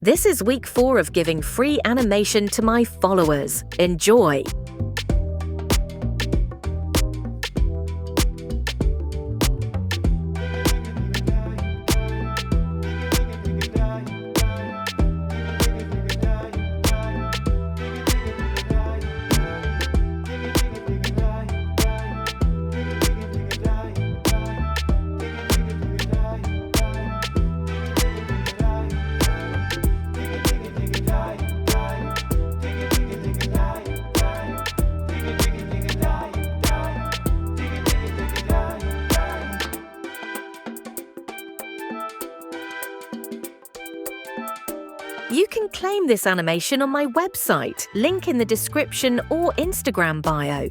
This is week 4 of giving free animation to my followers. Enjoy! You can claim this animation on my website, link in the description or Instagram bio.